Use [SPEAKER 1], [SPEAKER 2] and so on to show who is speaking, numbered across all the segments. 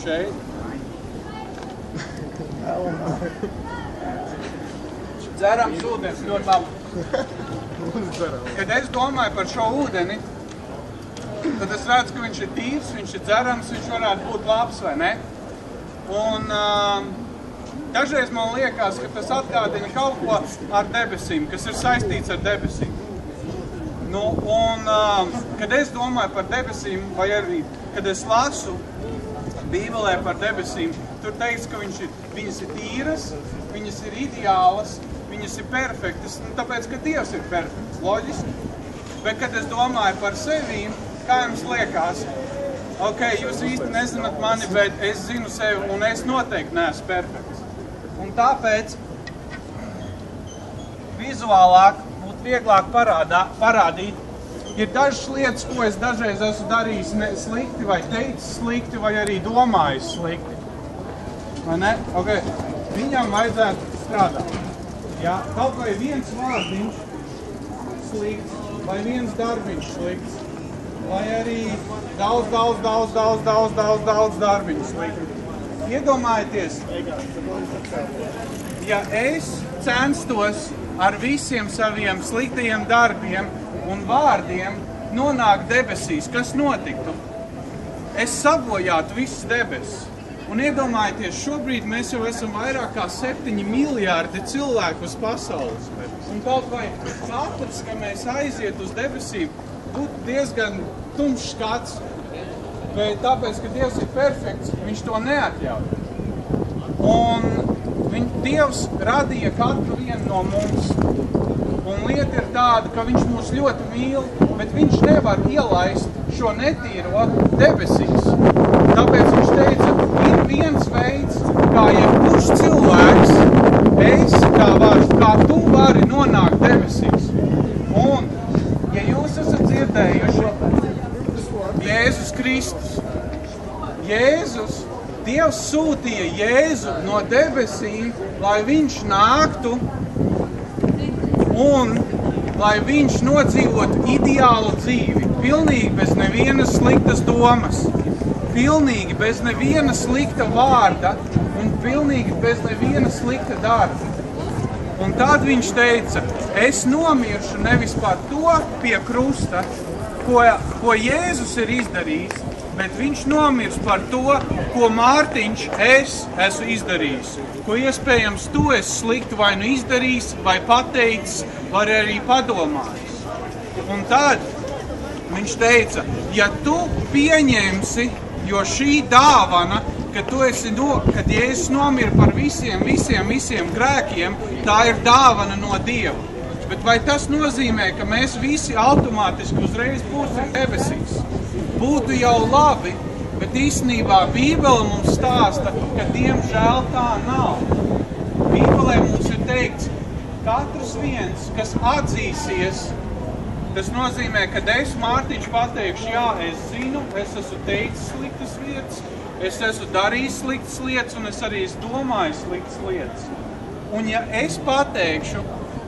[SPEAKER 1] šeit. Dzerams ūdens ļoti labi. Kad es domāju par šo ūdeni, tad es redzu, ka viņš ir tīrs, viņš ir dzerams, viņš varētu būt labs, vai ne? Un dažreiz man liekas, ka tas atgādina kaut ko ar debesīm, kas ir saistīts ar debesīm. Nu, un kad es domāju par debesīm, vai arī, kad es lasu Bībelē par debesīm, tur teiks, ka viņas ir tīras, viņas ir ideālas, viņas ir perfektas, tāpēc, ka Dievs ir perfekts, loģiski. Bet, kad es domāju par sevīm, kā jums liekas, ok, jūs īsti nezināt mani, bet es zinu sevi un es noteikti neesmu perfekts. Un tāpēc vizuālāk būtu vieglāk parādīt, ir dažas lietas, ko es dažreiz esmu darījis slikti, vai teicis slikti, vai arī domājis slikti. Vai ne? Ok, viņam vajadzētu strādāt. Ja? Kaut vai viens vārdiņš slikts, vai viens darbiņš slikts, vai arī daudz darbiņu slikti. Iedomājieties, ja es censtos ar visiem saviem sliktajiem darbiem un vārdiem nonākt debesīs, kas notiktu? Es sabojātu visas debesis. Un iedomājieties, šobrīd mēs jau esam vairāk kā 7 miljārdi cilvēku uz pasaules. Un kaut vai katrs, ka mēs aiziet uz debesīm, būtu diezgan tumšs skats, bet tāpēc, ka Dievs ir perfekts, viņš to neatļauj. Un Dievs radīja katru vienu no mums. Un lieta ir tāda, ka viņš mūs ļoti mīl, bet viņš nevar ielaist šo netīro debesīs. Tāpēc viņš teica, ir viens veids, kā jebkurš cilvēks, kā tu vari nonākt debesīs. Un, ja jūs esat dzirdējuši, Jēzus Kristus, Dievs sūtīja Jēzu no debesīm, lai viņš nāktu un lai viņš nodzīvotu ideālu dzīvi, pilnīgi bez nevienas sliktas domas, pilnīgi bez neviena slikta vārda un pilnīgi bez neviena slikta darba. Un tad viņš teica, es nomiršu nevis par to pie krusta, ko Jēzus ir izdarījis, bet viņš nomirs par to, ko Mārtiņš esmu izdarījis, ko iespējams tu esi slikti vai nu izdarījis, vai pateicis, vai arī padomājis. Un tad viņš teica, ja tu pieņemsi, jo šī dāvana, kad Jēzus nomira par visiem grēkiem, tā ir dāvana no Dieva. Bet vai tas nozīmē, ka mēs visi automātiski uzreiz būsim debesīs? Būtu jau labi, bet īstenībā Bībele mums stāsta, ka diemžēl tā nav. Bībelē mums ir teikts, katrs viens, kas atzīsies, tas nozīmē, ka es, Mārtiņš, pateikšu, jā, es zinu, es esmu teicis sliktas lietas, es esmu darījis sliktas lietas un es arī domāju sliktas lietas. Un ja es pateikšu,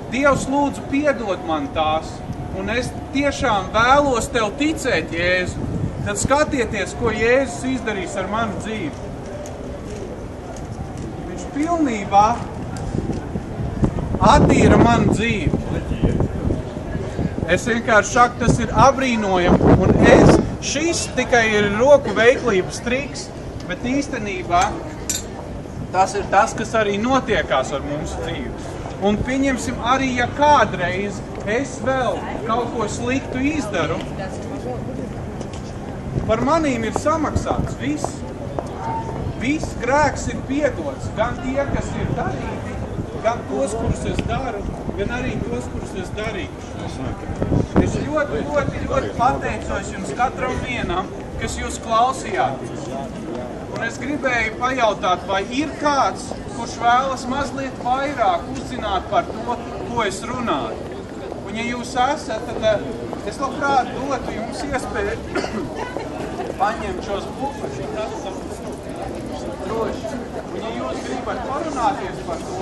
[SPEAKER 1] Dievs lūdzu piedod man tās, un es tiešām vēlos tev ticēt, Jēzu, tad skatieties, ko Jēzus izdarīs ar manu dzīvi. Viņš pilnībā attīra manu dzīvi. Es vienkārši saku, tas ir apbrīnojami, un šis tikai ir roku veiklības triks, bet īstenībā tas ir tas, kas arī notiekās ar mūsu dzīvi. Un pieņemsim arī, ja kādreiz es vēl kaut ko sliktu izdaru, par manīm ir samaksāts viss. Viss grēks ir piedots, gan tie, kas ir darīti, gan tos, kurus es daru, gan arī tos, kurus es darīšu. Es ļoti pateicos jums katram vienam, kas jūs klausījāties. Un es gribēju pajautāt, vai ir kāds, kurš vēlas mazliet vairāk uzzināt par to, ko es runāju. Un ja jūs esat, tad es labprāt dotu jums iespēju paņemt šos bufušus, droši. Un ja jūs gribat parunāties par to,